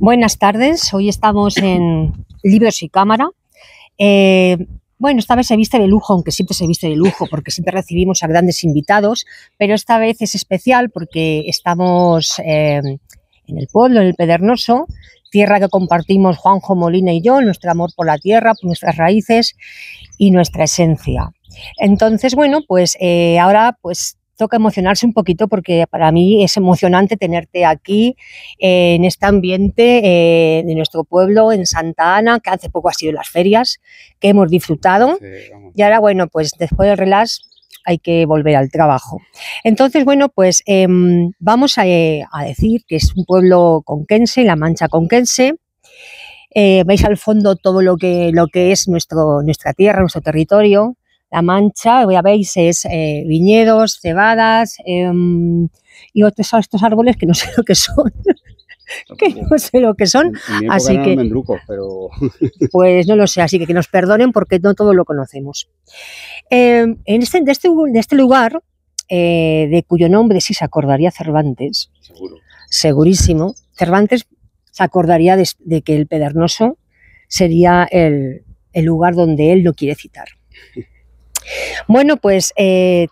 Buenas tardes, hoy estamos en Libros y Cámara. Bueno, esta vez se viste de lujo, aunque siempre se viste de lujo, porque siempre recibimos a grandes invitados, pero esta vez es especial porque estamos en el pueblo, en el Pedregoso, tierra que compartimos Juanjo Molina y yo, nuestro amor por la tierra, por nuestras raíces y nuestra esencia. Entonces, bueno, pues ahora pues toca emocionarse un poquito porque para mí es emocionante tenerte aquí en este ambiente de nuestro pueblo, en Santa Ana, que hace poco ha sido las ferias, que hemos disfrutado. Sí, y ahora, bueno, pues después del relax hay que volver al trabajo. Entonces, bueno, pues vamos a decir que es un pueblo conquense, La Mancha conquense. Veis al fondo todo lo que es nuestra tierra, nuestro territorio. La Mancha, ya veis, es viñedos, cebadas y estos árboles que no sé lo que son. Así que mendrucos, pero pues no lo sé, así que nos perdonen porque no todo lo conocemos. De este lugar, de cuyo nombre sí se acordaría Cervantes, segurísimo, Cervantes se acordaría de que el Pedregoso sería el lugar donde él no quiere citar. Bueno, pues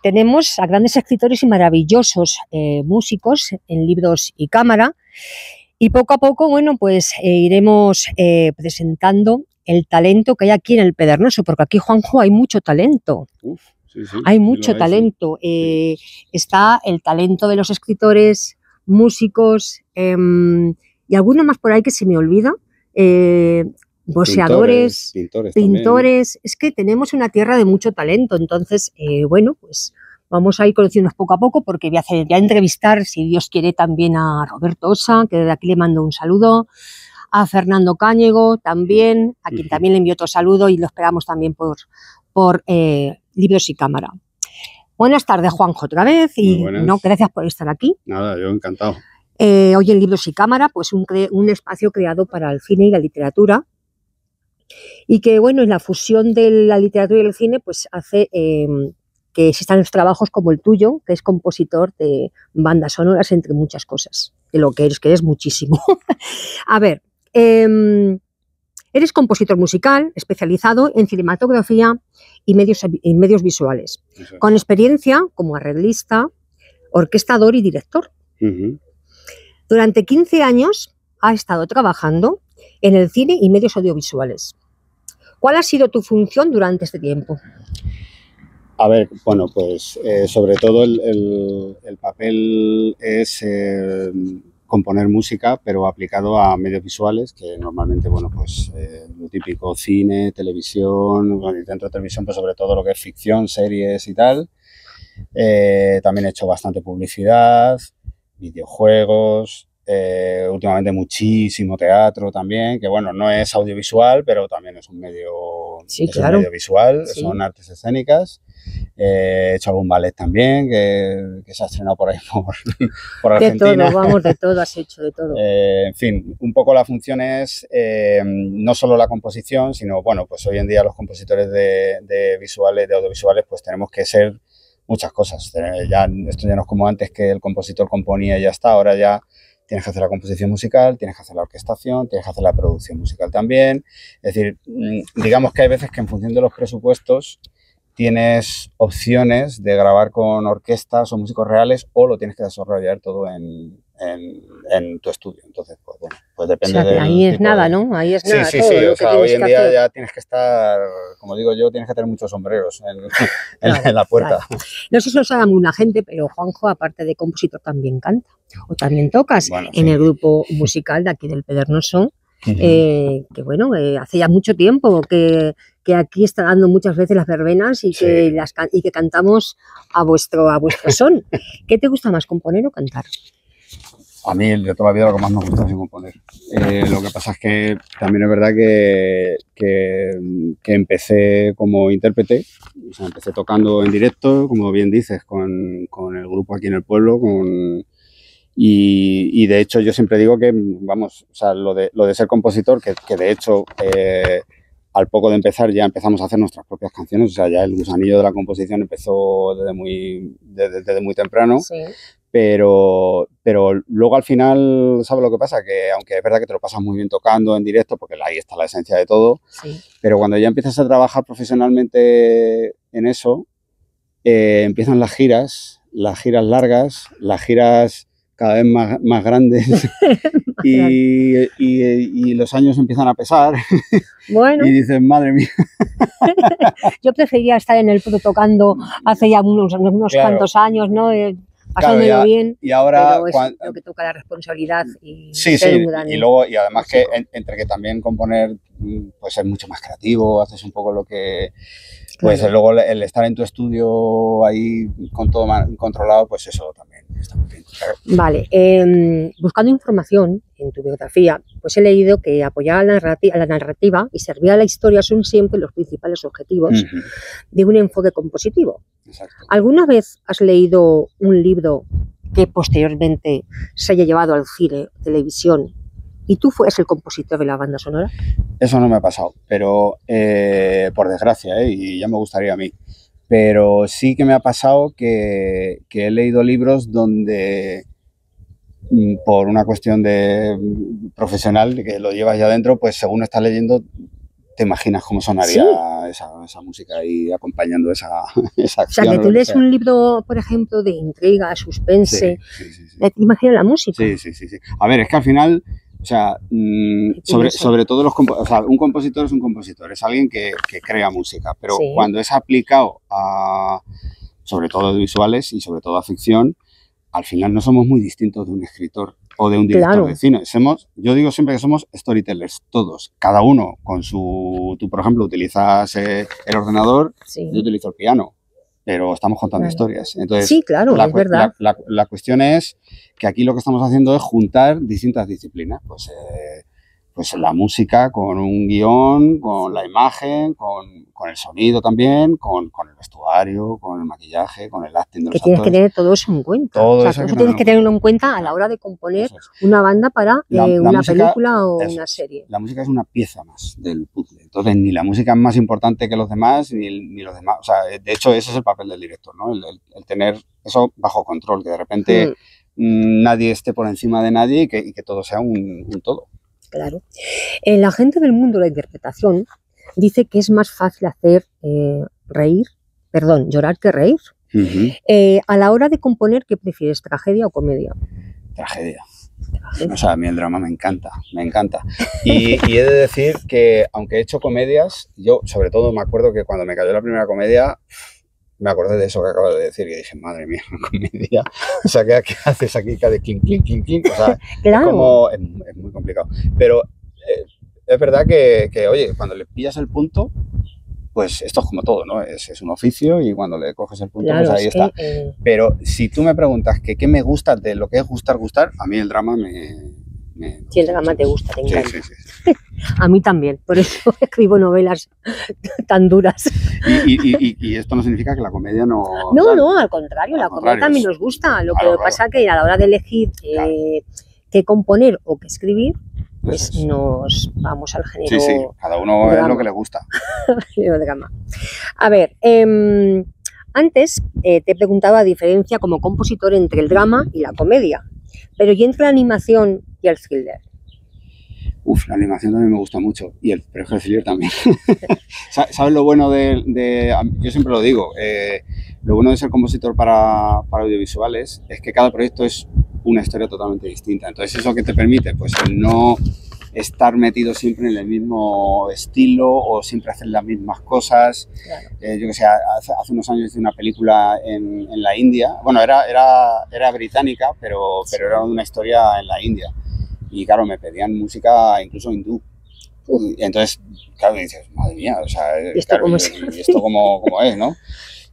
tenemos a grandes escritores y maravillosos músicos en Libros y Cámara, y poco a poco, bueno, pues iremos presentando el talento que hay aquí en el Pedregoso, porque aquí, Juanjo, hay mucho talento. Sí, hay mucho talento. Sí. Está el talento de los escritores, músicos y alguno más por ahí que se me olvida. Boxeadores, pintores. Es que tenemos una tierra de mucho talento. Entonces, bueno, pues vamos a ir conociéndonos poco a poco, porque voy a entrevistar, si Dios quiere, también a Roberto Osa, que desde aquí le mando un saludo, a Fernando Cáñego también, a quien también le envío otro saludo, y lo esperamos también por Libros y Cámara. Buenas tardes, Juanjo, otra vez, y no, gracias por estar aquí. Nada, yo encantado. Hoy en Libros y Cámara, pues un espacio creado para el cine y la literatura, y que, bueno, en la fusión de la literatura y el cine, pues hace que existan los trabajos como el tuyo, que es compositor de bandas sonoras, entre muchas cosas, de lo que eres muchísimo. A ver, eres compositor musical especializado en cinematografía y medios visuales, con experiencia como arreglista, orquestador y director. Durante 15 años has estado trabajando en el cine y medios audiovisuales. ¿Cuál ha sido tu función durante este tiempo? A ver, bueno, pues sobre todo el papel es componer música, pero aplicado a medios visuales, que normalmente, bueno, pues lo típico, cine, televisión, bueno, y dentro de televisión, pues sobre todo lo que es ficción, series y tal. También he hecho bastante publicidad, videojuegos, últimamente muchísimo teatro también, que bueno, no es audiovisual, pero también es un medio, sí, claro, un medio visual, sí. Son artes escénicas. He hecho algún ballet también, que se ha estrenado por ahí por Argentina. De todo, vamos, de todo, has hecho de todo. En fin, un poco la función es no solo la composición, sino, bueno, pues hoy en día los compositores de visuales, de audiovisuales, pues tenemos que ser muchas cosas. Esto ya no es como antes, que el compositor componía y ya está. Ahora ya tienes que hacer la composición musical, tienes que hacer la orquestación, tienes que hacer la producción musical también. Es decir, digamos que hay veces que en función de los presupuestos tienes opciones de grabar con orquestas o músicos reales, o lo tienes que desarrollar todo en tu estudio. Entonces, pues bueno, pues depende, o sea, del ahí es nada, ¿no? Ahí es nada. Sí, todo lo que hoy en día ya tienes que estar, como digo yo, tienes que tener muchos sombreros en la puerta. Claro. No sé si lo sabe mucha gente, pero Juanjo, aparte de compositor, también canta. O también tocas en el grupo musical de aquí del Pedregoso, que bueno, hace ya mucho tiempo que aquí está dando muchas veces las verbenas y que cantamos a vuestro son. ¿Qué te gusta más, componer o cantar? A mí de toda la vida lo que más me gusta es componer. Lo que pasa es que también es verdad que empecé como intérprete, o sea, empecé tocando en directo, como bien dices, con el grupo aquí en el pueblo, y de hecho yo siempre digo que, vamos, o sea, lo de ser compositor, que de hecho al poco de empezar ya empezamos a hacer nuestras propias canciones, o sea, ya el gusanillo de la composición empezó desde muy temprano. Sí. pero luego al final, ¿sabes lo que pasa? Que aunque es verdad que te lo pasas muy bien tocando en directo, porque ahí está la esencia de todo, Sí. pero cuando ya empiezas a trabajar profesionalmente en eso, empiezan las giras largas, las giras cada vez más grandes y los años empiezan a pesar Bueno, y dices, madre mía. yo prefería estar en el Pro tocando hace ya unos Claro. cuantos años, ¿no? Claro, Pasándomelo bien, y ahora pero es lo que toca la responsabilidad y sí, ser sí, un gran y luego, y además músico. que entre que también componer, pues es mucho más creativo, haces un poco lo que, pues Claro. luego el estar en tu estudio ahí con todo controlado, pues eso también está muy bien. Claro. Vale, buscando información en tu biografía, pues he leído que apoyar a la narrativa y servir a la historia son siempre los principales objetivos Ujú, de un enfoque compositivo. exacto. ¿Alguna vez has leído un libro que posteriormente se haya llevado al cine, televisión, y tú fueras el compositor de la banda sonora? Eso no me ha pasado, pero por desgracia, y ya me gustaría a mí. Pero sí que me ha pasado que he leído libros donde, por una cuestión profesional, que lo llevas ya dentro, pues según estás leyendo, te imaginas cómo sonaría esa música ahí acompañando esa O sea, acción. que o tú lo que lees sea. un libro, por ejemplo, de intriga, suspense, Sí, sí, sí. te imaginas la música. Sí. A ver, es que al final, o sea, sobre todo o sea, un compositor es un compositor, es alguien que crea música, pero Sí. cuando es aplicado a, sobre todo audiovisuales y sobre todo a ficción, al final no somos muy distintos de un escritor o de un director Claro. de cine. Yo digo siempre que somos storytellers, todos, cada uno con tú por ejemplo utilizas el ordenador, Sí. yo utilizo el piano, pero estamos contando Claro. historias. Entonces, Sí, claro, es verdad. la cuestión es que aquí lo que estamos haciendo es juntar distintas disciplinas. Pues la música con un guión, con la imagen, con el sonido también, con el vestuario, con el maquillaje, con el acting de Que los tienes que actores. tener todo eso en cuenta. Todo O sea, eso hay todo que eso tienes que tenerlo tenerlo en cuenta a la hora de componer Eso es. una banda para La una música, película o eso una es. serie. La música es una pieza más del puzzle. Entonces, ni la música es más importante que los demás, ni los demás. O sea, de hecho, ese es el papel del director, ¿no? El tener eso bajo control, que de repente nadie esté por encima de nadie y que todo sea un todo. Claro. La gente del mundo de la interpretación dice que es más fácil hacer llorar que reír. Uh-huh. A la hora de componer, ¿qué prefieres, tragedia o comedia? Tragedia. O sea, a mí el drama me encanta. Y he de decir que, aunque he hecho comedias, yo sobre todo me acuerdo que cuando me cayó la primera comedia, me acordé de eso que acabo de decir y dije, madre mía, una comedia. O sea, ¿qué haces aquí? Que de clink, clink, clink, clink. O sea, Claro. es muy complicado. Pero es verdad que, oye, cuando le pillas el punto, pues esto es como todo, ¿no? Es un oficio y cuando le coges el punto, Claro, pues ahí está. Pero si tú me preguntas que qué me gusta de lo que es gustar, a mí el drama Sí, el drama te gusta, te encanta. Sí. A mí también, por eso escribo novelas tan duras. Y esto no significa que la comedia no... No, al contrario, la comedia también nos gusta. Lo que pasa que a la hora de elegir qué componer o qué escribir, pues nos vamos al género. Sí, cada uno drama. Es lo que le gusta. Drama. A ver, antes te preguntaba la diferencia como compositor entre el drama y la comedia, pero ¿y entre la animación y el thriller? La animación también me gusta mucho, pero es que el thriller también. ¿Sabes lo bueno yo siempre lo digo, lo bueno de ser compositor para audiovisuales es que cada proyecto es una historia totalmente distinta. Entonces, ¿eso que te permite? Pues el no estar metido siempre en el mismo estilo o siempre hacer las mismas cosas. Claro. Yo que sé, hace unos años hice una película en la India. Bueno, era británica, pero era una historia en la India. Y claro, me pedían música incluso hindú. Y entonces, claro, dices, madre mía, o sea, ¿y esto cómo es, no?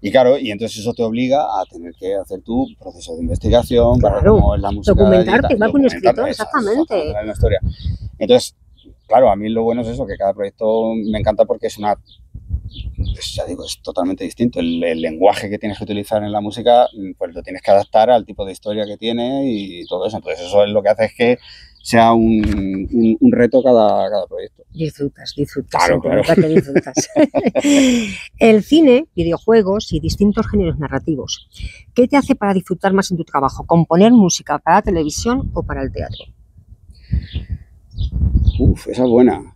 Y claro, y entonces eso te obliga a tener que hacer tu proceso de investigación, claro, para ver cómo es la música. Documentarte, igual con un escritor, exactamente. La historia. Entonces, claro, a mí lo bueno es eso, que cada proyecto me encanta porque es una pues ya digo, es totalmente distinto. El lenguaje que tienes que utilizar en la música, pues lo tienes que adaptar al tipo de historia que tiene y todo eso. Entonces eso es lo que hace es que sea un reto cada proyecto. Disfrutas, Claro, claro. Que disfrutas. El cine, videojuegos y distintos géneros narrativos. ¿Qué te hace para disfrutar más en tu trabajo? ¿Componer música para televisión o para el teatro? Esa es buena.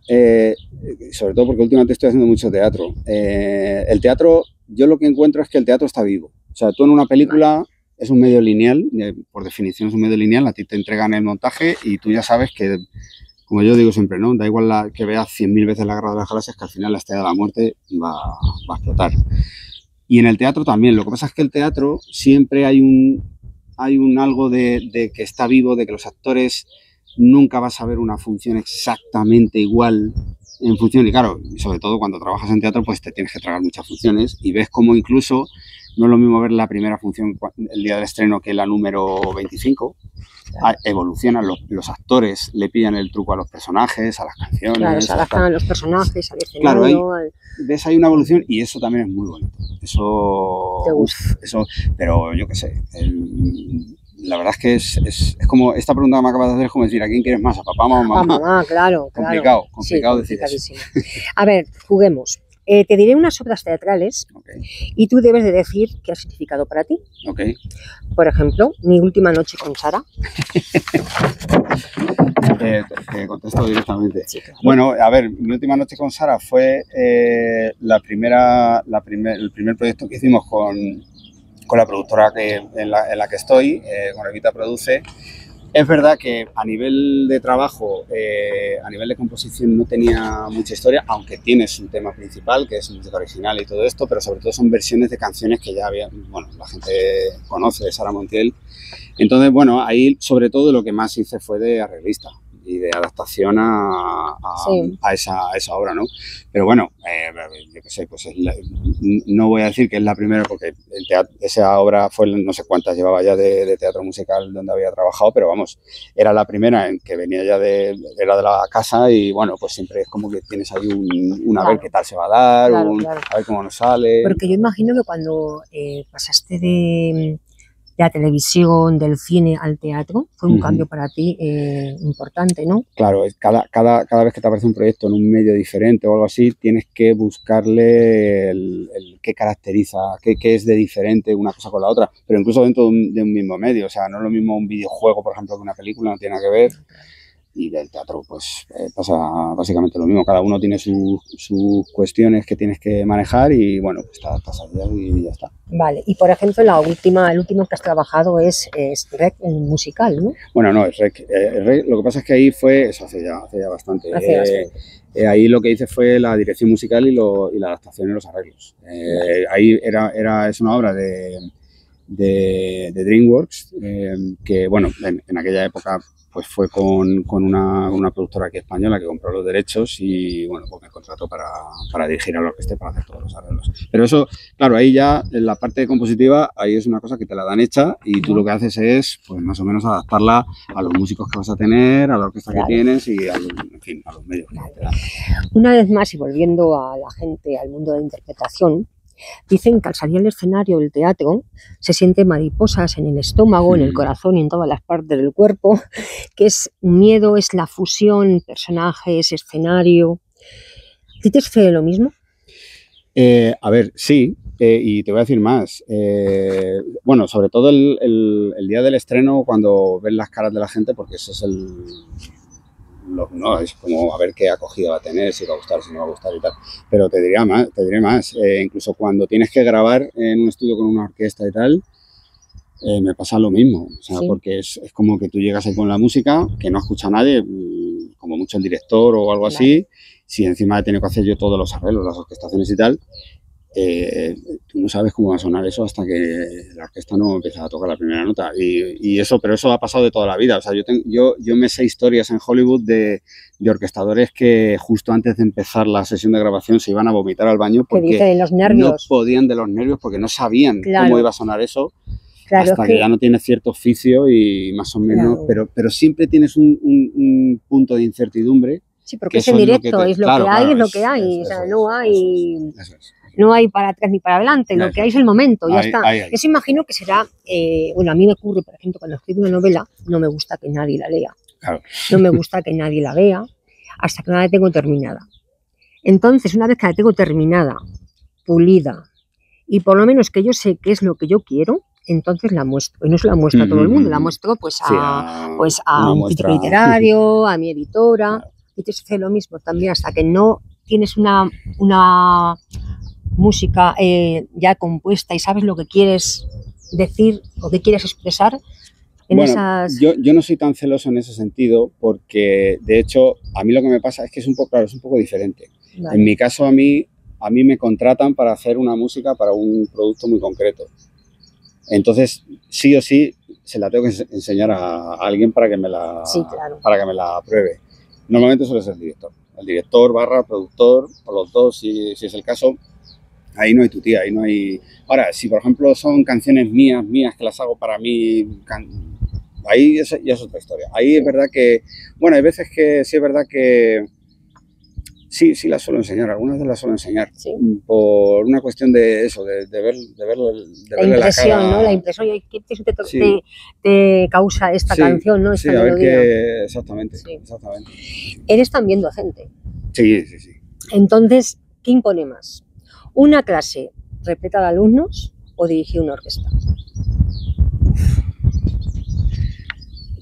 Sobre todo porque últimamente estoy haciendo mucho teatro. El teatro, yo lo que encuentro es que el teatro está vivo. O sea, tú en una película es un medio lineal, por definición es un medio lineal, a ti te entregan el montaje y tú ya sabes que, como yo digo siempre, ¿no? Da igual que veas 100.000 veces La Guerra de las Galaxias, que al final la Estrella de la Muerte va a explotar. Y en el teatro también. Lo que pasa es que el teatro siempre hay un algo de que está vivo, de que los actores nunca vas a ver una función exactamente igual en función. Y claro, sobre todo cuando trabajas en teatro, pues te tienes que tragar muchas funciones y ves cómo incluso no es lo mismo ver la primera función el día del estreno que la número 25. Claro. Evolucionan, los actores le pillan el truco a los personajes, a las canciones. Claro, se adaptan a los personajes, al escenario. Claro, ves ahí una evolución y eso también es muy bonito. Eso, ¿te gusta? Eso, pero yo qué sé, la verdad es que es como esta pregunta que me acabas de hacer, es como decir, ¿a quién quieres más? ¿A papá o a mamá? A mamá, claro. Complicado Sí, decir eso. A ver, juguemos. Te diré unas obras teatrales y tú debes de decir qué ha significado para ti. Por ejemplo, Mi última noche con Sara. Te contesto directamente. Sí, claro. Bueno, a ver, Mi última noche con Sara fue el primer proyecto que hicimos con la productora en la que estoy, con Evita Produce. Es verdad que a nivel de trabajo, a nivel de composición no tenía mucha historia, aunque tiene su tema principal, que es música original y todo esto, pero sobre todo son versiones de canciones que ya la gente conoce, de Sara Montiel. Entonces, bueno, ahí sobre todo lo que más hice fue de arreglista y de adaptación a esa obra, ¿no? Pero bueno, yo qué sé, pues no voy a decir que es la primera porque esa obra fue, no sé cuántas llevaba ya de teatro musical donde había trabajado, pero vamos, era la primera en que venía ya era de la casa y bueno, pues siempre es como que tienes ahí a ver qué tal se va a dar, a ver cómo nos sale. Porque yo imagino que cuando pasaste de la televisión, del cine al teatro, fue un cambio para ti importante, ¿no? Claro, cada vez que te aparece un proyecto en un medio diferente o algo así, tienes que buscarle qué caracteriza, qué es de diferente una cosa con la otra, pero incluso dentro de un mismo medio. O sea, no es lo mismo un videojuego, por ejemplo, que una película, no tiene nada que ver. Y del teatro, pues pasa básicamente lo mismo. Cada uno tiene sus cuestiones que tienes que manejar y bueno, pues te adaptas a ellas y ya está. Vale, y por ejemplo, el último que has trabajado es REC, el musical, ¿no? Bueno, no, es REC. Lo que pasa es que ahí fue, eso hace ya bastante. Ahí lo que hice fue la dirección musical y la adaptación y los arreglos. Ahí es una obra de DreamWorks, que bueno, en aquella época pues fue con una productora aquí española que compró los derechos y bueno, pues me contrató para dirigir a la orquesta y para hacer todos los arreglos. Pero eso, claro, ahí ya en la parte compositiva, ahí es una cosa que te la dan hecha y tú lo que haces es pues más o menos adaptarla a los músicos que vas a tener, a la orquesta que tienes y a los medios que te dan. Una vez más, y volviendo a la gente, al mundo de la interpretación, dicen que al salir al escenario del teatro se sienten mariposas en el estómago, en el corazón y en todas las partes del cuerpo, que es miedo, es la fusión, personajes, escenario. ¿A ti te sucede lo mismo? A ver, sí, y te voy a decir más. Bueno, sobre todo el día del estreno, cuando ves las caras de la gente, porque eso es no, es como a ver qué acogida va a tener, si va a gustar, si no va a gustar y tal. Pero te diré más, incluso cuando tienes que grabar en un estudio con una orquesta y tal, me pasa lo mismo, o sea, porque es como que tú llegas ahí con la música, que no escucha a nadie, como mucho el director o algo así, si encima he tenido que hacer yo todos los arreglos, las orquestaciones y tal, tú no sabes cómo va a sonar eso hasta que la orquesta no empieza a tocar la primera nota pero eso ha pasado de toda la vida. O sea, yo me sé historias en Hollywood de orquestadores que justo antes de empezar la sesión de grabación se iban a vomitar al baño porque los nervios. No podían de los nervios porque no sabían cómo iba a sonar eso. Claro, hasta que ya no tienes cierto oficio y más o menos, pero siempre tienes un punto de incertidumbre Sí, porque es en directo, es lo que hay, es lo que hay. O sea, no hay... No hay para atrás ni para adelante, lo que hay es el momento, ya está. Eso imagino que será, bueno, a mí me ocurre, por ejemplo, cuando escribo una novela, no me gusta que nadie la lea. Claro. No me gusta que nadie la vea hasta que no la tengo terminada. Entonces, una vez que la tengo terminada, pulida, y por lo menos que yo sé qué es lo que yo quiero, entonces la muestro. Y no se la muestro a todo el mundo, la muestro pues a un crítico literario, a mi editora, claro. Y te sucede lo mismo también hasta que no tienes una música ya compuesta y sabes lo que quieres decir o que quieres expresar. Yo no soy tan celoso en ese sentido porque, de hecho, a mí lo que me pasa es que es un poco diferente. Vale. En mi caso, a mí me contratan para hacer una música para un producto muy concreto. Entonces, sí o sí, se la tengo que enseñar a alguien para que me la, para que me la apruebe. Normalmente suele ser el director / productor, o los dos, si es el caso. Ahí no hay tutía, ahí no hay... Ahora, si por ejemplo son canciones mías que las hago para mí, ahí ya es otra historia. Ahí es verdad que, bueno, hay veces que sí es verdad que sí las suelo enseñar, algunas de las suelo enseñar, por una cuestión de eso, de verle la cara. ¿No? La impresión, ¿qué te causa esta canción, ¿no? Esta melodía. A ver qué... Exactamente. Eres también docente. Sí. Entonces, ¿qué impone más? ¿Una clase repleta de alumnos o dirigir una orquesta?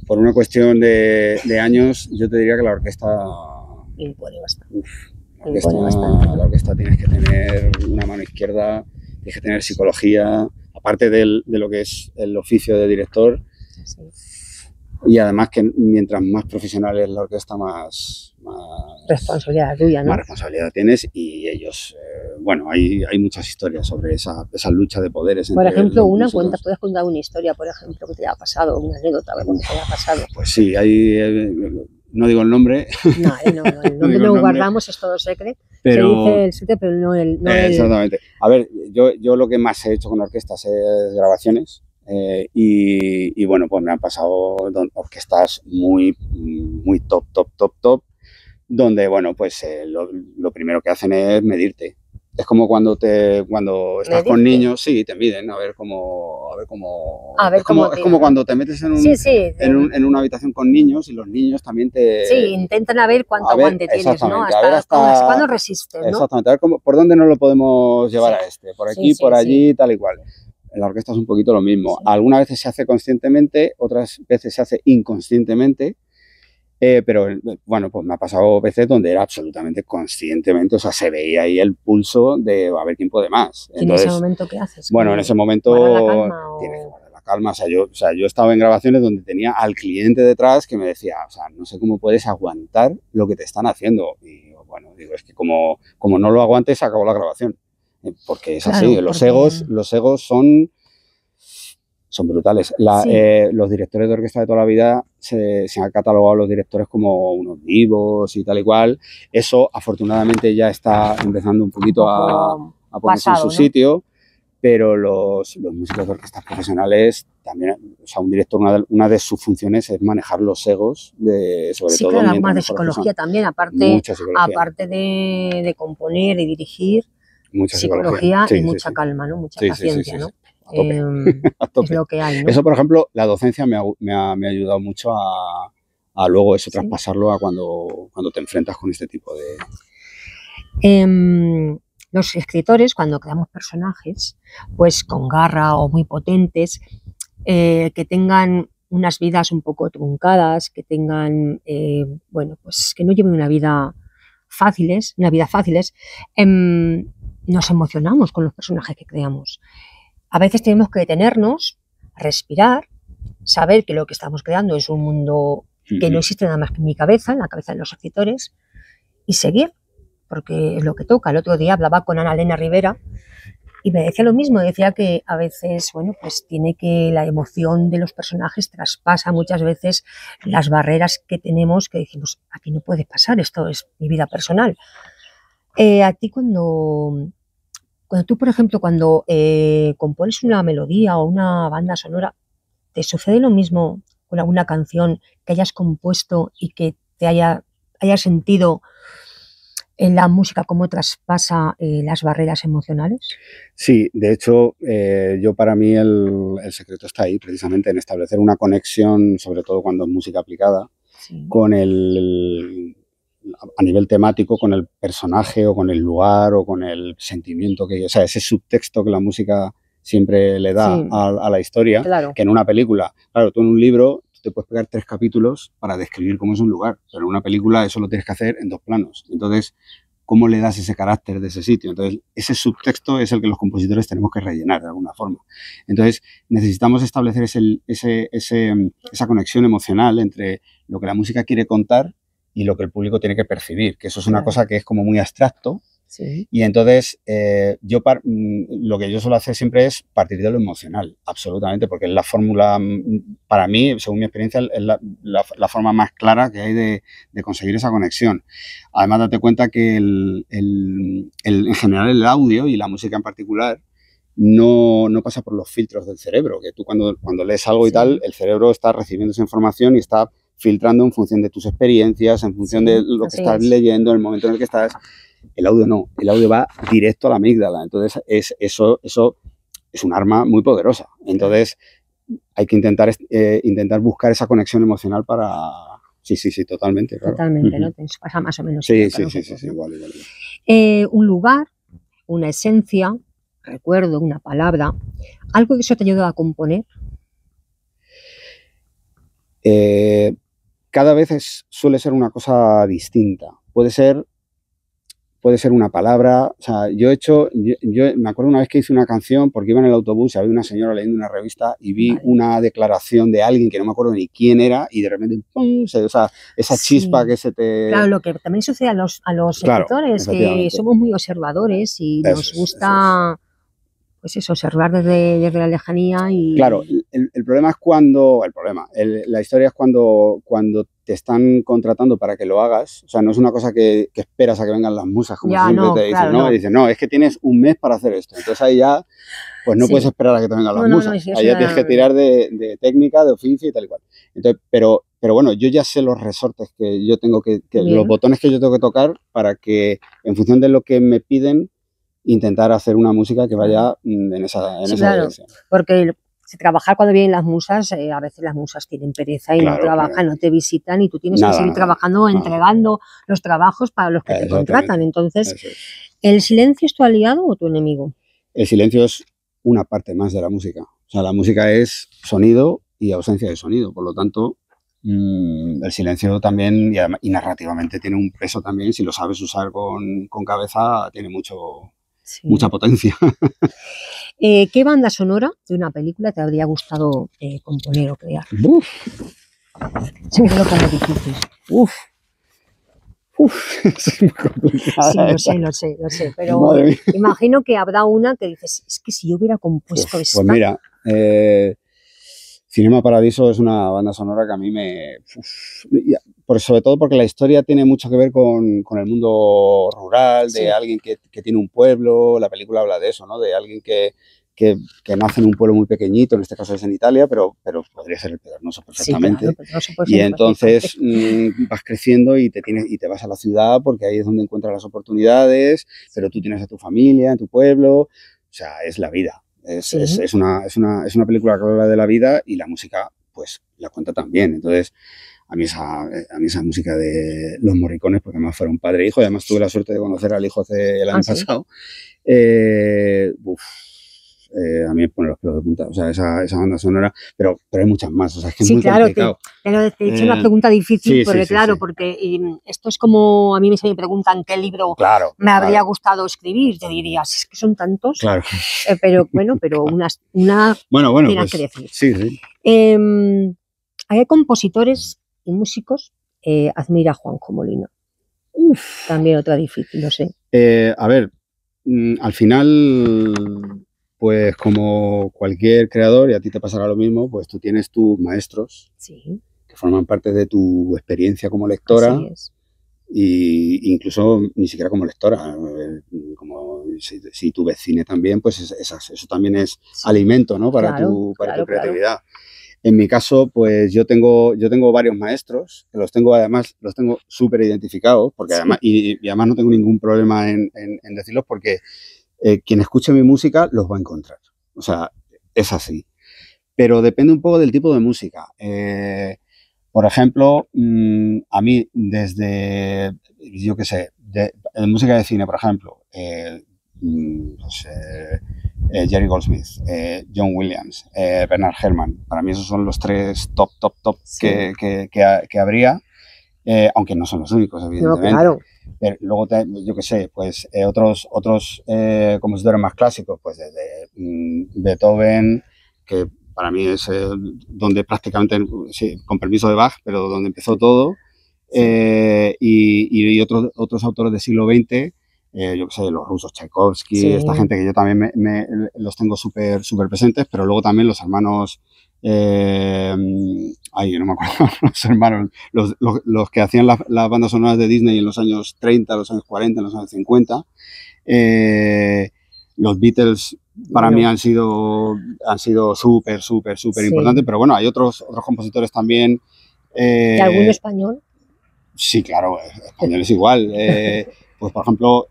Por una cuestión de años, yo te diría que la orquesta... Impone bastante. La orquesta tienes que tener una mano izquierda, tienes que tener psicología, aparte de lo que es el oficio de director. Sí. Y además que mientras más profesional es la orquesta, más responsabilidad tuya, ¿no? Más responsabilidad tienes y ellos, bueno, hay muchas historias sobre esa lucha de poderes. Por ejemplo, puedes contar una historia, por ejemplo, que te haya pasado, una anécdota, que te haya pasado. Pues sí, no digo el nombre. No, el nombre lo guardamos, es todo secreto. Pero, se dice el sitio, pero no el... Exactamente. A ver, yo lo que más he hecho con orquestas es grabaciones. Y bueno, pues me han pasado orquestas muy top, donde, bueno, pues lo primero que hacen es medirte. Es como cuando estás con niños, sí, te miden, a ver cómo es como cuando te metes en una habitación con niños y los niños también te... Sí, intentan a ver cuánto aguante tienes, ¿no? Hasta cuándo resistes, ¿no? Exactamente, a ver por dónde nos lo podemos llevar a este, por aquí, por allí, tal y cual. En la orquesta es un poquito lo mismo. Sí. Algunas veces se hace conscientemente, otras veces se hace inconscientemente, pero bueno, pues me ha pasado veces donde era absolutamente conscientemente, o sea, se veía ahí el pulso de a ver quién puede más. Entonces, ¿y en ese momento qué haces? Bueno, en ese momento tienes que guardar la calma. O sea, yo estaba en grabaciones donde tenía al cliente detrás que me decía, o sea, no sé cómo puedes aguantar lo que te están haciendo. Y bueno, digo, es que como no lo aguantes, se acabó la grabación. Porque es así, los egos son brutales. Los directores de orquesta de toda la vida se han catalogado a los directores como unos divos y tal y cual. Eso afortunadamente ya está empezando un poquito a ponerse en su sitio, pero los músicos de orquestas profesionales también, o sea, un director, una de sus funciones es manejar los egos, sobre todo. Claro, más de psicología también, aparte de componer y dirigir. Mucha psicología y mucha calma, ¿no? Mucha paciencia, ¿no? A tope. A tope. Es lo que hay, ¿no? Eso, por ejemplo, la docencia me ha ayudado mucho a luego eso, traspasarlo a cuando te enfrentas con este tipo de... Los escritores, cuando creamos personajes, pues con garra o muy potentes, que tengan unas vidas un poco truncadas, que tengan, bueno, pues que no lleven una vida fáciles, nos emocionamos con los personajes que creamos. A veces tenemos que detenernos, respirar, saber que lo que estamos creando es un mundo que no existe nada más que en mi cabeza, en la cabeza de los escritores, y seguir, porque es lo que toca. El otro día hablaba con Ana Elena Rivera y me decía lo mismo, decía que a veces, bueno, pues la emoción de los personajes traspasa muchas veces las barreras que tenemos, que decimos, aquí no puede pasar, esto es mi vida personal. A ti cuando tú, por ejemplo, compones una melodía o una banda sonora, ¿te sucede lo mismo con alguna canción que hayas compuesto y que te haya hayas sentido en la música cómo traspasa las barreras emocionales? Sí, de hecho, yo para mí el secreto está ahí, precisamente en establecer una conexión, sobre todo cuando es música aplicada, Sí. con a nivel temático, con el personaje o con el lugar o con el sentimiento o sea, ese subtexto que la música siempre le da Sí, a la historia, claro. que en una película, claro, tú en un libro te puedes pegar 3 capítulos para describir cómo es un lugar, pero en una película eso lo tienes que hacer en 2 planos. Entonces, ¿cómo le das ese carácter de ese sitio? Entonces, ese subtexto es el que los compositores tenemos que rellenar de alguna forma. Entonces, necesitamos establecer esa conexión emocional entre lo que la música quiere contar y lo que el público tiene que percibir, que eso es una cosa que es como muy abstracto. Sí. Y entonces, lo que yo suelo hacer siempre es partir de lo emocional, absolutamente, porque es la fórmula, para mí, según mi experiencia, es la forma más clara que hay de conseguir esa conexión. Además, date cuenta que en general el audio y la música en particular no pasa por los filtros del cerebro, que tú cuando lees algo y tal, el cerebro está recibiendo esa información y está filtrando en función de tus experiencias, en función de lo que estás leyendo, en el momento en el que estás. El audio no, el audio va directo a la amígdala, entonces eso es un arma muy poderosa. Entonces hay que intentar buscar esa conexión emocional para... Sí, totalmente. Claro. Totalmente, ¿no? Te pasa más o menos. Sí, ¿no? igual. Un lugar, una esencia, recuerdo, una palabra, algo que eso te ayuda a componer. Cada vez suele ser una cosa distinta. Puede ser una palabra. O sea, yo me acuerdo una vez que hice una canción porque iba en el autobús y había una señora leyendo una revista y vi una declaración de alguien que no me acuerdo ni quién era y de repente, ¡pum! O sea, esa chispa que se te... Claro, lo que también sucede a los escritores, que somos muy observadores y nos gusta... Pues eso, observar desde la lejanía y... Claro, el problema es la historia es cuando te están contratando para que lo hagas. O sea, no es una cosa que esperas a que vengan las musas, como siempre te dicen, ¿no? Y dicen, no, es que tienes un mes para hacer esto. Entonces ahí ya, pues no puedes esperar a que te vengan las musas. Ahí ya tienes que tirar de técnica, de oficio y tal y cual. Entonces, pero bueno, yo ya sé los resortes que yo tengo los botones que yo tengo que tocar para que, en función de lo que me piden, intentar hacer una música que vaya en esa dirección. Porque trabajar cuando vienen las musas, a veces las musas tienen pereza y no trabajan, no te visitan y tú tienes que seguir trabajando, entregando los trabajos para los que te contratan. Entonces, ¿el silencio es tu aliado o tu enemigo? El silencio es una parte más de la música. O sea, la música es sonido y ausencia de sonido. Por lo tanto, el silencio también, y narrativamente tiene un peso también. Si lo sabes usar con cabeza, tiene mucha potencia. ¿Qué banda sonora de una película te habría gustado componer o crear? Sí, me lo pongo difícil. Es muy complicado. Sí, lo sé, pero imagino que habrá una que dices, es que si yo hubiera compuesto esta... Pues mira, Cinema Paradiso es una banda sonora que a mí sobre todo porque la historia tiene mucho que ver con el mundo rural, de alguien que tiene un pueblo. La película habla de eso, ¿no? De alguien que nace en un pueblo muy pequeñito, en este caso es en Italia, pero podría ser el Pedroso perfectamente. Sí, claro, y entonces vas creciendo y te vas a la ciudad porque ahí es donde encuentras las oportunidades, pero tú tienes a tu familia, en tu pueblo. O sea, es la vida. Es una película que habla de la vida y la música, pues, la cuenta también. Entonces, a mí esa música de los Morricones, porque además fueron padre e hijo, y además tuve la suerte de conocer al hijo el año pasado. A mí me pone los pelos de punta, o sea, esa banda sonora, pero hay muchas más, o sea, es que es muy complicado. Te he hecho una pregunta difícil, porque esto es como a mí me preguntan qué libro me habría gustado escribir, te dirías, es que son tantos, pero una tienes que decir. Sí. Hay compositores y músicos, admira a Juanjo Molina. También otra difícil, no sé. A ver, al final... Pues como cualquier creador, y a ti te pasará lo mismo, pues tú tienes tus maestros que forman parte de tu experiencia como lectora, y incluso ni siquiera como lectora, como si tú ves cine también, pues eso también es alimento, ¿no? para tu creatividad. En mi caso, pues yo tengo varios maestros, que además los tengo súper identificados, porque además, y además no tengo ningún problema en decirlos, porque quien escuche mi música los va a encontrar. O sea, es así. Pero depende un poco del tipo de música. Por ejemplo, a mí desde, yo qué sé, en música de cine, por ejemplo, pues, Jerry Goldsmith, John Williams, Bernard Herrmann. Para mí esos son los 3 top sí. que habría, aunque no son los únicos, evidentemente. No, claro. Pero luego, yo qué sé, pues otros compositores más clásicos, pues desde Beethoven, que para mí es donde prácticamente, sí, con permiso de Bach, pero donde empezó todo, sí. Y otros autores del siglo XX, yo qué sé, los rusos, Tchaikovsky, sí. Esta gente que yo también los tengo súper presentes, pero luego también los hermanos, no me acuerdo, los hermanos, los que hacían las bandas sonoras de Disney en los años 30, los años 40, en los años 50. Los Beatles para mí han sido súper sí. importantes, pero bueno, hay otros compositores también. ¿Y alguno español? Sí, claro, español es igual. Pues por ejemplo,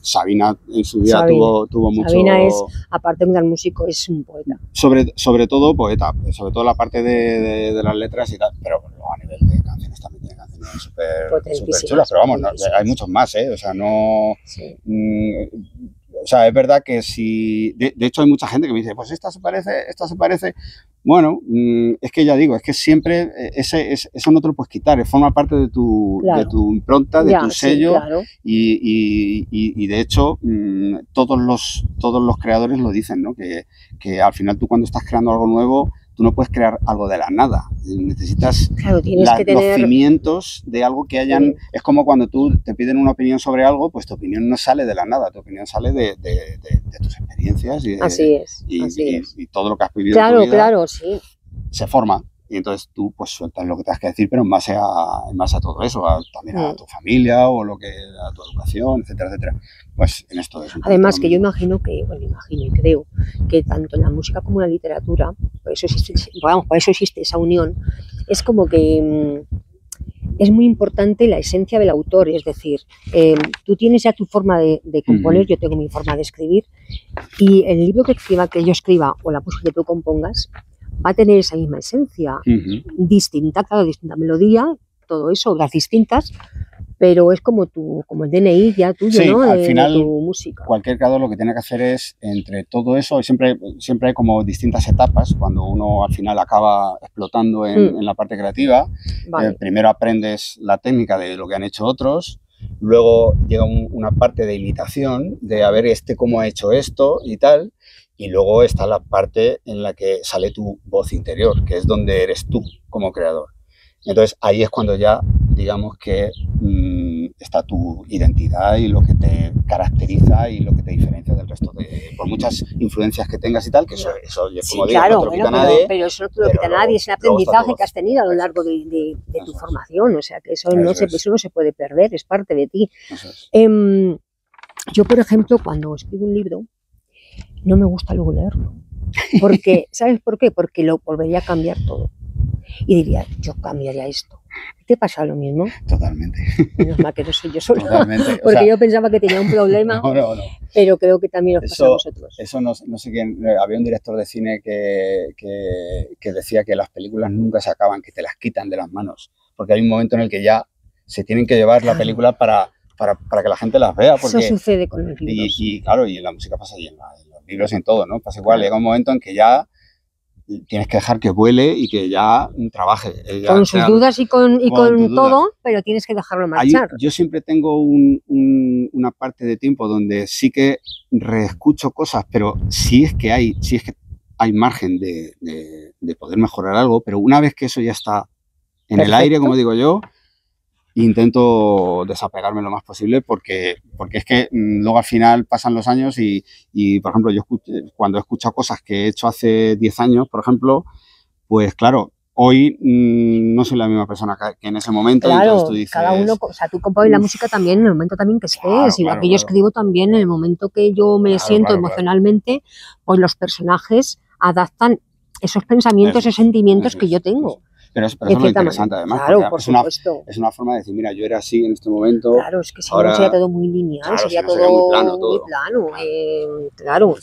Sabina en su día tuvo mucho... Sabina es, aparte de un gran músico, es un poeta. Sobre todo poeta, sobre todo la parte de las letras y tal, pero luego a nivel de canciones también tiene canciones súper chulas, pero vamos, no, hay muchos más, o sea, no... Sí. O sea, es verdad que si... De hecho, hay mucha gente que me dice, pues esta se parece... Bueno, es que ya digo, es que siempre eso no te lo puedes quitar, forma parte de tu impronta, de tu sello, sí, claro. Y de hecho, todos los creadores lo dicen, ¿no? Que al final tú cuando estás creando algo nuevo, tú no puedes crear algo de la nada. Necesitas los cimientos de algo que hayan... Sí. Es como cuando tú te piden una opinión sobre algo, pues tu opinión no sale de la nada, tu opinión sale de tus experiencias y, así es. Y todo lo que has vivido en tu vida. Claro, sí. Se forma. Y entonces tú pues sueltas lo que tengas que decir, pero en base a todo eso, también a tu familia o a tu educación, etcétera, etcétera. Pues en esto es un Además que yo imagino y creo que tanto en la música como en la literatura, por eso existe esa unión, es como que es muy importante la esencia del autor, es decir, tú tienes ya tu forma de componer, yo tengo mi forma de escribir, y el libro que yo escriba o la música que tú compongas va a tener esa misma esencia, distinta melodía, todo eso, obras distintas, pero es como el DNI ya tuyo, sí, ¿no? Al final, de tu música. Cualquier creador lo que tiene que hacer es, entre todo eso, siempre hay como distintas etapas, cuando uno al final acaba explotando en la parte creativa. Vale. Primero aprendes la técnica de lo que han hecho otros, luego llega una parte de imitación, de a ver cómo ha hecho esto y tal, y luego está la parte en la que sale tu voz interior, que es donde eres tú como creador. Entonces ahí es cuando ya, digamos que está tu identidad y lo que te caracteriza y lo que te diferencia del resto, por muchas influencias que tengas y tal, que eso como digo, no te lo quita nadie. Pero eso no te lo quita nadie, es el aprendizaje que has tenido a lo largo de tu formación, o sea que eso no se puede perder, es parte de ti. Yo, por ejemplo, cuando escribo un libro, no me gusta luego leerlo, porque, ¿sabes por qué? Porque lo volvería a cambiar todo. Y diría, yo cambiaría esto. ¿Te pasa lo mismo? Totalmente. Menos mal que no soy yo sola. Totalmente. Porque yo pensaba que tenía un problema. No. Pero creo que también os pasa a vosotros. Eso no sé quién. Había un director de cine que decía que las películas nunca se acaban, que te las quitan de las manos. Porque hay un momento en el que ya se tienen que llevar la película para que la gente las vea. Porque, eso sucede con los libros. Y claro, y en la música pasa, y en los libros y en todo, ¿no? Pasa igual. Llega un momento en que ya tienes que dejar que vuele y que ya trabaje. Con sus dudas y con todo, pero tienes que dejarlo marchar. Yo siempre tengo una parte de tiempo donde sí que reescucho cosas, pero si es que hay margen de poder mejorar algo, pero una vez que eso ya está en el aire, como digo yo, intento desapegarme lo más posible porque es que luego al final pasan los años y por ejemplo, cuando he escuchado cosas que he hecho hace 10 años, por ejemplo, pues claro, hoy no soy la misma persona que en ese momento. Claro, entonces tú dices, cada uno, o sea, tú compones la música también en el momento también que estés, y la que yo escribo también en el momento que yo me siento emocionalmente, pues los personajes adaptan esos pensamientos, esos sentimientos que yo tengo. Pero eso es lo interesante, además, claro, por supuesto. Es una forma de decir, mira, yo era así en este momento. Claro, es que si no sería todo muy lineal, claro, sería todo muy plano. Muy plano, claro.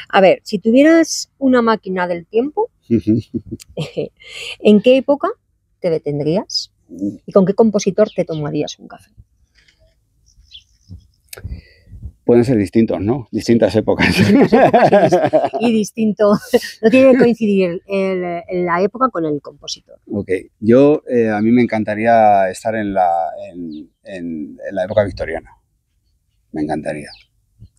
A ver, si tuvieras una máquina del tiempo, ¿en qué época te detendrías? ¿Y con qué compositor te tomarías un café? Pueden ser distintos, ¿no? Distintas épocas. Y distinto. No tiene que coincidir la época con el compositor. Ok. Yo, a mí me encantaría estar en la época victoriana. Me encantaría.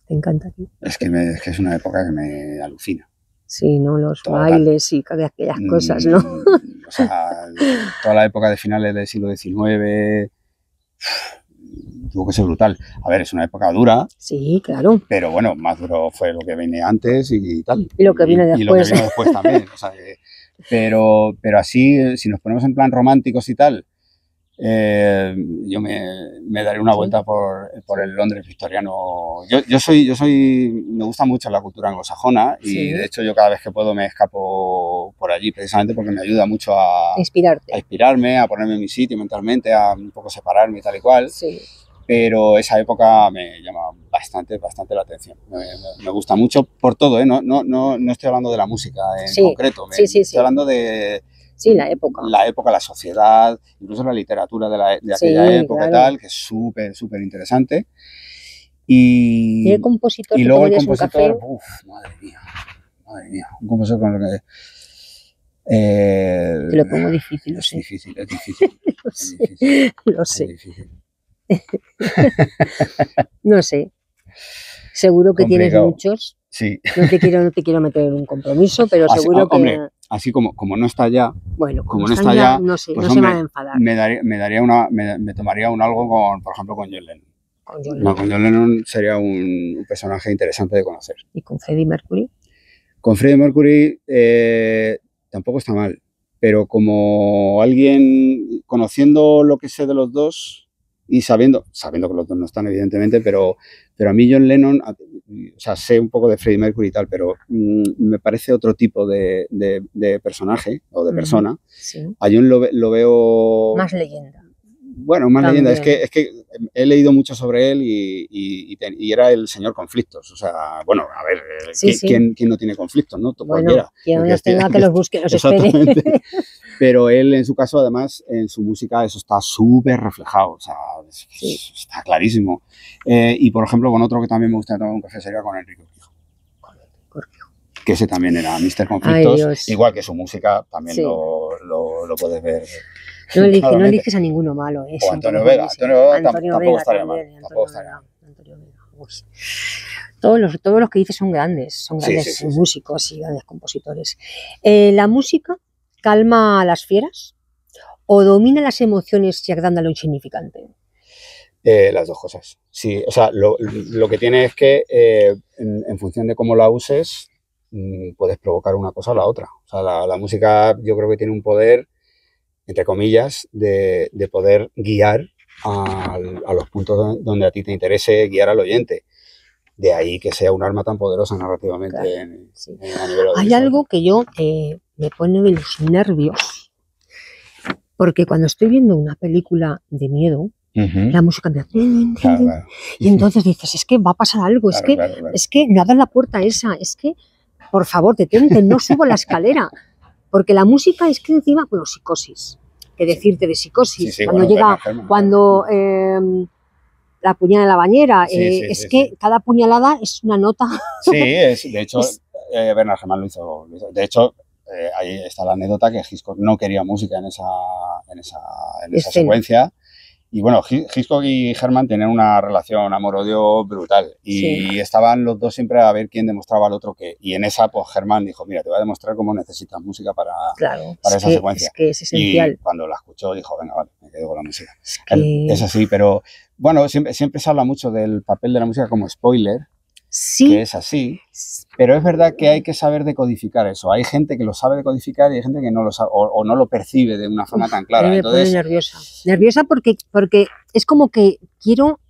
¿Te encantaría? Es que es una época que me alucina. Sí, ¿no? Los bailes y aquellas cosas, ¿no? O sea, toda la época de finales del siglo XIX... tuvo que ser brutal. A ver, es una época dura. Sí, claro. Pero bueno, más duro fue lo que viene antes y tal. Y lo que viene después. Y lo que viene después también. O sea, pero así, si nos ponemos en plan románticos y tal, yo me daré una vuelta por el Londres victoriano. Me gusta mucho la cultura anglosajona y de hecho yo cada vez que puedo me escapo por allí precisamente porque me ayuda mucho a inspirarme, a ponerme en mi sitio mentalmente, a un poco separarme y tal y cual. Sí. Pero esa época me llama bastante la atención. Me gusta mucho por todo, ¿eh? No estoy hablando de la música en concreto. Estoy hablando de... Sí, la época. La época, la sociedad, incluso la literatura de aquella época y tal, que es súper interesante. ¿Y el compositor? Y luego el compositor, madre mía, un compositor con lo que... Te lo pongo difícil, lo sé. Es difícil. Lo sé. Es difícil. No sé. Seguro que tienes muchos. Sí. No te quiero meter en un compromiso, pero seguro que... Hombre, así como no está ya, bueno, como no está ya, no sé, pues, no hombre, se va a enfadar. Me tomaría un algo con, por ejemplo, con John Lennon. Con John Lennon sería un personaje interesante de conocer. ¿Y con Freddie Mercury? Con Freddie Mercury tampoco está mal, pero como alguien, conociendo lo que sé de los dos y sabiendo que los dos no están, evidentemente, pero a mí John Lennon, o sea, sé un poco de Freddie Mercury y tal, pero me parece otro tipo de personaje o de persona. Sí. A John lo veo... Más leyenda. Bueno, más también. Leyenda. Es que he leído mucho sobre él y era el señor conflictos. O sea, bueno, a ver, ¿quién no tiene conflictos, no? Bueno, quien los tenga que los busque, los espere. Pero él, en su caso, además, en su música eso está súper reflejado, o sea, está clarísimo. Y, por ejemplo, con otro que también me gusta tomar un café sería con Enrique Urquijo. Que ese también era Mr. Conflictos, igual que su música, también lo puedes ver. No eliges a ninguno malo. O Antonio Vega. Tampoco estaría mal. Antonio Vega. Todos los que dices son grandes músicos y grandes compositores. La música calma a las fieras o domina las emociones y agranda lo insignificante. Las dos cosas. Sí, o sea, lo que tiene es que en función de cómo la uses, puedes provocar una cosa o la otra. O sea, la música yo creo que tiene un poder, entre comillas, de poder guiar a los puntos donde a ti te interese, guiar al oyente. De ahí que sea un arma tan poderosa narrativamente. Claro, a nivel hay algo que yo me pone de los nervios, porque cuando estoy viendo una película de miedo, la música me claro. Y entonces dices, es que va a pasar algo, claro, es que no abras la puerta esa, es que, por favor, detente, no subo la escalera, porque la música es que encima, bueno, Psicosis, que decirte de Psicosis, cuando la puñalada en la bañera, cada puñalada es una nota. Sí, de hecho, Bernard Herrmann lo hizo. De hecho, ahí está la anécdota que Hitchcock no quería música en esa secuencia. Y bueno, Hitchcock y Herrmann tenían una relación amor-odio brutal. Y estaban los dos siempre a ver quién demostraba al otro qué. Y en esa, pues Herrmann dijo, mira, te voy a demostrar cómo necesitas música para esa secuencia. Es que es esencial. Y cuando la escuchó dijo, venga, vale, me quedo con la música. Es así, pero bueno, siempre se habla mucho del papel de la música como spoiler. Sí. Que es así, pero es verdad que hay que saber decodificar eso. Hay gente que lo sabe decodificar y hay gente que no lo sabe o no lo percibe de una forma tan clara. Me pone nerviosa porque es como que quiero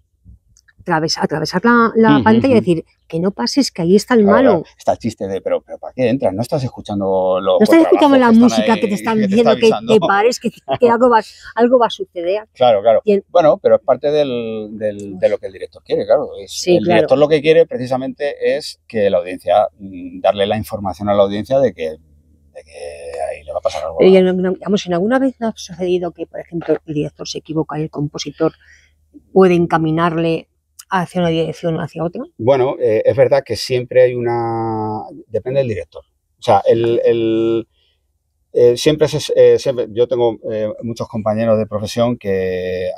atravesar la pantalla y decir que no pases, que ahí está el malo. Claro, está el chiste de, pero ¿para qué entras? No estás escuchando no estás escuchando la música que te están diciendo que te pares, que algo va a suceder. Claro. Bueno, pero es parte de lo que el director quiere, claro. El director lo que quiere precisamente es que la audiencia, darle la información a la audiencia de que ahí le va a pasar algo. Digamos, ¿en alguna vez no ha sucedido que, por ejemplo, el director se equivoca y el compositor puede encaminarle hacia una dirección o hacia otra? Bueno, es verdad que siempre hay depende del director. O sea, siempre yo tengo muchos compañeros de profesión que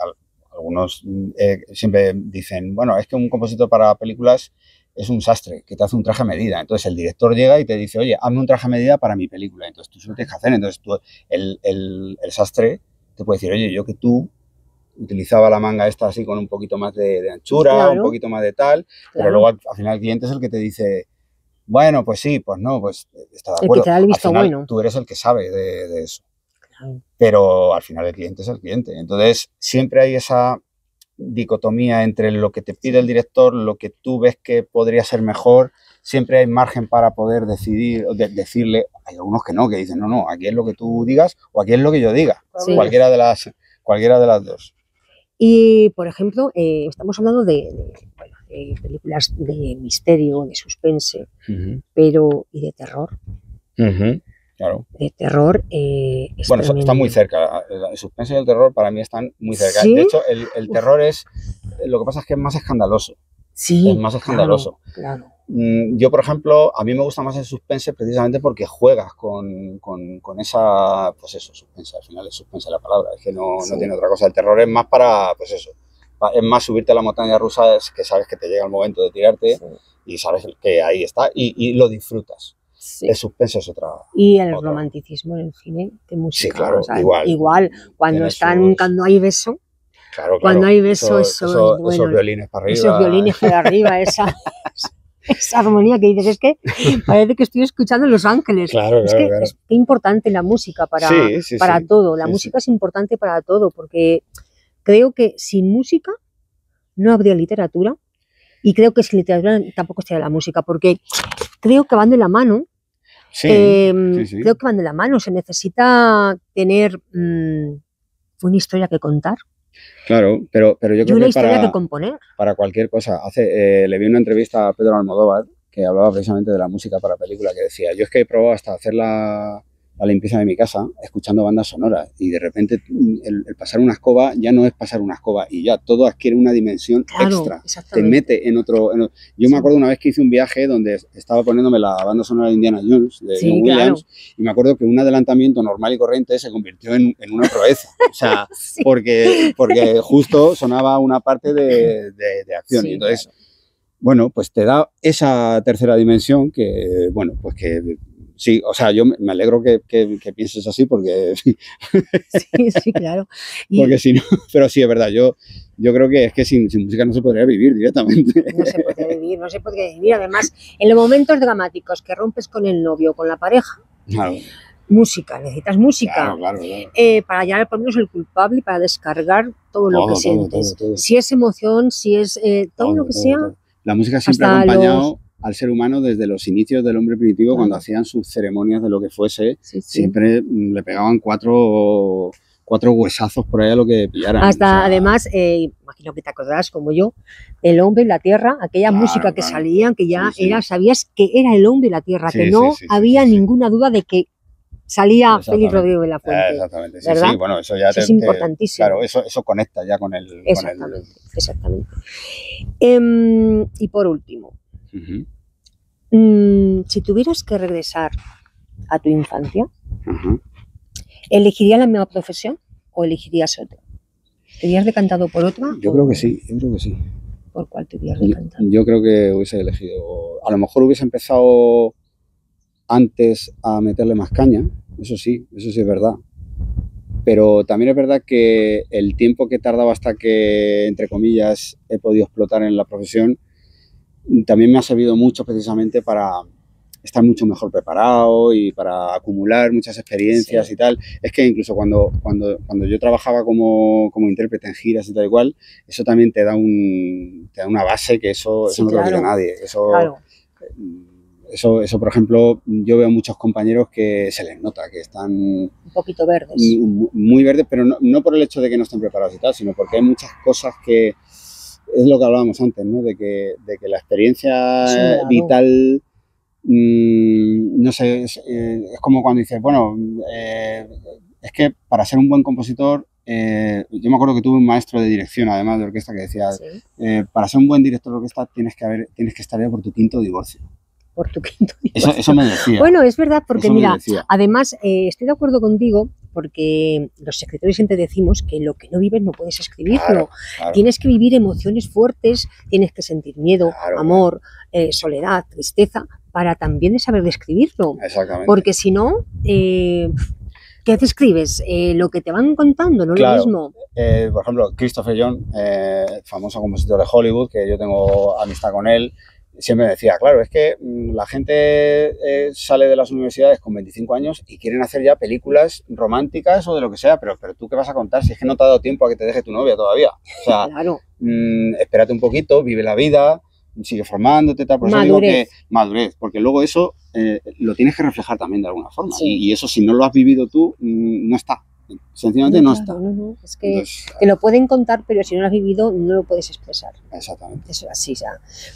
algunos siempre dicen, bueno, es que un compositor para películas es un sastre, que te hace un traje a medida. Entonces el director llega y te dice, oye, hazme un traje a medida para mi película. Entonces tú se lo tienes que hacer. Entonces el sastre te puede decir, oye, yo que tú utilizaba la manga esta así con un poquito más de anchura, claro, un poquito más de tal, pero luego al final el cliente es el que te dice, bueno, pues sí, pues no, pues está de acuerdo. El que te da el visto bueno. Tú eres el que sabe de eso. Claro. Pero al final el cliente es el cliente. Entonces siempre hay esa dicotomía entre lo que te pide el director, lo que tú ves que podría ser mejor. Siempre hay margen para poder decidir, decirle, hay algunos que no, que dicen, no, aquí es lo que tú digas o aquí es lo que yo diga. Sí. Cualquiera de las dos. Y, por ejemplo, estamos hablando de películas de misterio, de suspense, pero ¿y de terror? Claro. De terror bueno, está muy cerca. El suspense y el terror para mí están muy cerca. ¿Sí? De hecho, el terror lo que pasa es que es más escandaloso. Sí, es más escandaloso. Claro. Yo, por ejemplo, a mí me gusta más el suspense precisamente porque juegas con esa, pues eso, suspense. Al final es suspense la palabra, es que no tiene otra cosa. El terror es más para, pues eso, es más subirte a la montaña rusa, es que sabes que te llega el momento de tirarte y sabes que ahí está y lo disfrutas. Sí. El suspense es otra. Y el romanticismo en el cine, de música. Sí, claro, o sea, igual. Cuando hay beso. Claro, cuando hay beso, esos violines para arriba. Esos violines para arriba, esa armonía que dices, es que parece que estoy escuchando Los Ángeles. Claro, es importante la música para todo. La música es importante para todo, porque creo que sin música no habría literatura y creo que sin literatura tampoco estaría la música, porque creo que van de la mano. Creo que van de la mano. Se necesita tener una historia que contar. Claro, pero yo creo que componer. Para cualquier cosa. Le vi una entrevista a Pedro Almodóvar que hablaba precisamente de la música para película, que decía, yo es que he probado hasta hacer la limpieza de mi casa escuchando bandas sonoras y de repente el pasar una escoba ya no es pasar una escoba y ya todo adquiere una dimensión extra, te mete en otro. Yo me acuerdo una vez que hice un viaje donde estaba poniéndome la banda sonora de Indiana Jones, de John Williams, y me acuerdo que un adelantamiento normal y corriente se convirtió en una proeza, o sea, porque justo sonaba una parte de acción y entonces, bueno, pues te da esa tercera dimensión que, bueno, pues que sí, o sea, yo me alegro que pienses así porque... Sí, claro. Porque si no, pero sí, es verdad, yo creo que es que sin música no se podría vivir directamente. No se podría vivir. Además, en los momentos dramáticos que rompes con el novio o con la pareja, claro. Música, necesitas música. Claro. Para hallar por lo menos el culpable y para descargar todo lo que sientes. Todo. Si es emoción, si es todo lo que sea. La música siempre ha acompañado al ser humano desde los inicios del hombre primitivo, cuando hacían sus ceremonias de lo que fuese, siempre le pegaban cuatro huesazos por ahí a lo que pillaran. Además, imagino que te acordarás como yo, el hombre y la tierra, aquella música que salía, que ya sabías que era el hombre y la tierra, que no había ninguna duda de que salía Félix Rodríguez de la Fuente. Exactamente, ¿verdad? Sí, bueno, eso ya es importantísimo. Claro, eso conecta ya con el... Exactamente. Y por último, si tuvieras que regresar a tu infancia, ¿elegirías la misma profesión o elegirías otra? ¿Te hubieras decantado por otra? Yo creo que sí. ¿Por cuál te hubieras decantado? Yo creo que hubiese elegido... A lo mejor hubiese empezado antes a meterle más caña, eso sí es verdad. Pero también es verdad que el tiempo que tardaba hasta que, entre comillas, he podido explotar en la profesión, también me ha servido mucho precisamente para estar mucho mejor preparado y para acumular muchas experiencias y tal. Es que incluso cuando yo trabajaba como intérprete en giras y tal y cual, eso también te da una base que eso no te lo quita nadie. Eso, por ejemplo, yo veo muchos compañeros que se les nota que están un poquito verdes. Muy verdes, pero no por el hecho de que no estén preparados y tal, sino porque hay muchas cosas que es lo que hablábamos antes, ¿no? De que la experiencia vital, no sé, es como cuando dices, bueno, es que para ser un buen compositor, yo me acuerdo que tuve un maestro de dirección, además de orquesta, que decía, para ser un buen director de orquesta tienes que estar ya por tu quinto divorcio. Por tu quinto divorcio. Eso me decía. Bueno, es verdad, porque mira, además estoy de acuerdo contigo, porque los escritores siempre decimos que lo que no vives no puedes escribirlo. Claro. Tienes que vivir emociones fuertes, tienes que sentir miedo, amor, soledad, tristeza, para también saber describirlo. Exactamente. Porque si no, ¿qué te escribes? Lo que te van contando, no lo mismo. Por ejemplo, Christopher John, famoso compositor de Hollywood, que yo tengo amistad con él, siempre me decía, claro, es que la gente sale de las universidades con 25 años y quieren hacer ya películas románticas o de lo que sea, pero tú ¿qué vas a contar si es que no te ha dado tiempo a que te deje tu novia todavía? O sea, espérate un poquito, vive la vida, sigue formándote, tal. Por eso digo que madurez, porque luego eso lo tienes que reflejar también de alguna forma. Y eso, si no lo has vivido tú, no está. Sencillamente no está. No. Es que entonces, te lo pueden contar, pero si no lo has vivido, no lo puedes expresar. Exactamente. Eso es así, ya.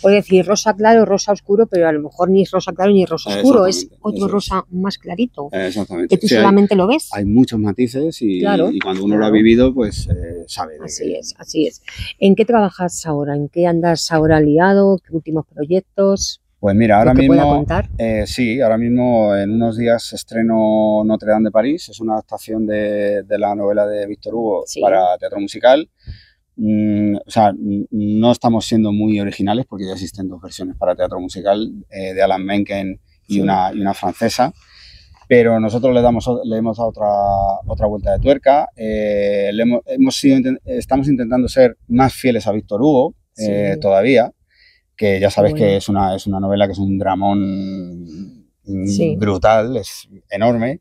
Puedes decir rosa claro, rosa oscuro, pero a lo mejor ni es rosa claro ni es rosa oscuro, es otro rosa más clarito. Exactamente. Que tú solamente lo ves. Hay muchos matices y cuando uno lo ha vivido, pues sabe. Así es. ¿En qué trabajas ahora? ¿En qué andas ahora liado? ¿Qué últimos proyectos? Pues mira, ahora mismo, ahora mismo en unos días estreno Notre Dame de París, es una adaptación de la novela de Víctor Hugo para teatro musical. O sea, no estamos siendo muy originales porque ya existen 2 versiones para teatro musical de Alan Menken y una francesa, pero nosotros le hemos dado otra vuelta de tuerca. Estamos intentando ser más fieles a Víctor Hugo todavía, que ya sabes que es una novela que es un dramón brutal, es enorme.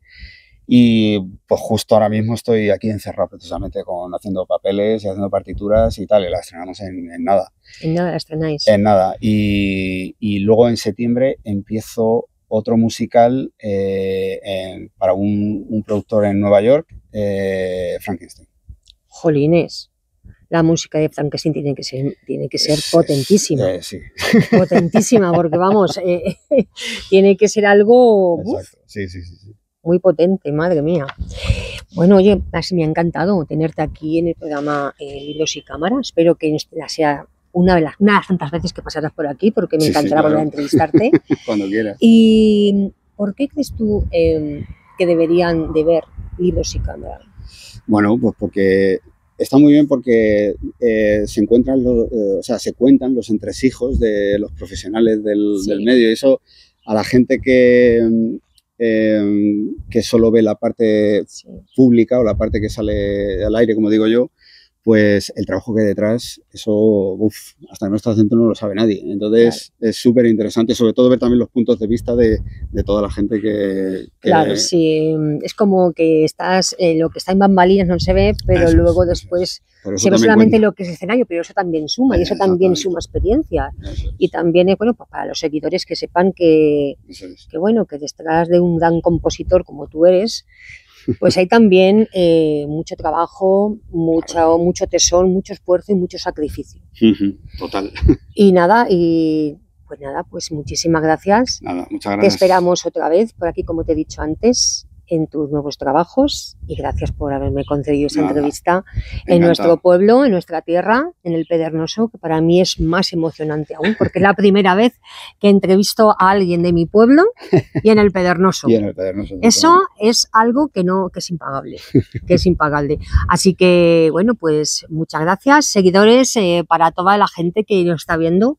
Y pues justo ahora mismo estoy aquí encerrado precisamente haciendo papeles y haciendo partituras y tal, y la estrenamos en nada. En nada la estrenáis. En nada. Y luego en septiembre empiezo otro musical para un productor en Nueva York, Frankenstein. Jolines. La música de Frankenstein tiene que ser potentísima. Potentísima, porque vamos, tiene que ser algo sí. Muy potente, madre mía. Bueno, oye, me ha encantado tenerte aquí en el programa Libros y Cámara. Espero que sea una de las tantas veces que pasarás por aquí, porque me encantará volver a entrevistarte. Cuando quieras. ¿Y por qué crees tú que deberían de ver Libros y Cámara? Bueno, pues porque está muy bien porque se cuentan los entresijos de los profesionales del medio, y eso a la gente que solo ve la parte pública o la parte que sale al aire, como digo yo, pues el trabajo que hay detrás, eso, hasta nuestro acento no lo sabe nadie. Entonces es súper interesante, sobre todo ver también los puntos de vista de toda la gente que... Claro, sí, es como que lo que está en bambalinas no se ve, pero luego después se ve solamente lo que es escenario, pero eso también suma, y eso también suma experiencia. Y también es bueno para los seguidores que sepan que detrás de un gran compositor como tú eres, pues hay también mucho trabajo, mucho tesón, mucho esfuerzo y mucho sacrificio. Total. Pues muchísimas gracias. Nada, muchas gracias. Te esperamos otra vez por aquí, como te he dicho antes, en tus nuevos trabajos, y gracias por haberme concedido esta entrevista en nuestro pueblo, en nuestra tierra, en el Pedregoso, que para mí es más emocionante aún, porque es la primera vez que entrevisto a alguien de mi pueblo y en el Pedregoso. Eso es algo que es impagable, Así que, bueno, pues muchas gracias, seguidores, para toda la gente que nos está viendo.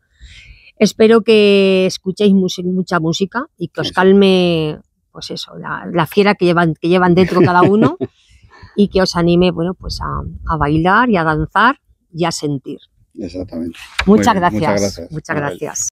Espero que escuchéis mucha música y que os calme, pues eso, la fiera que llevan dentro cada uno, y que os anime, pues a bailar y a danzar y a sentir. Exactamente. Muchas gracias.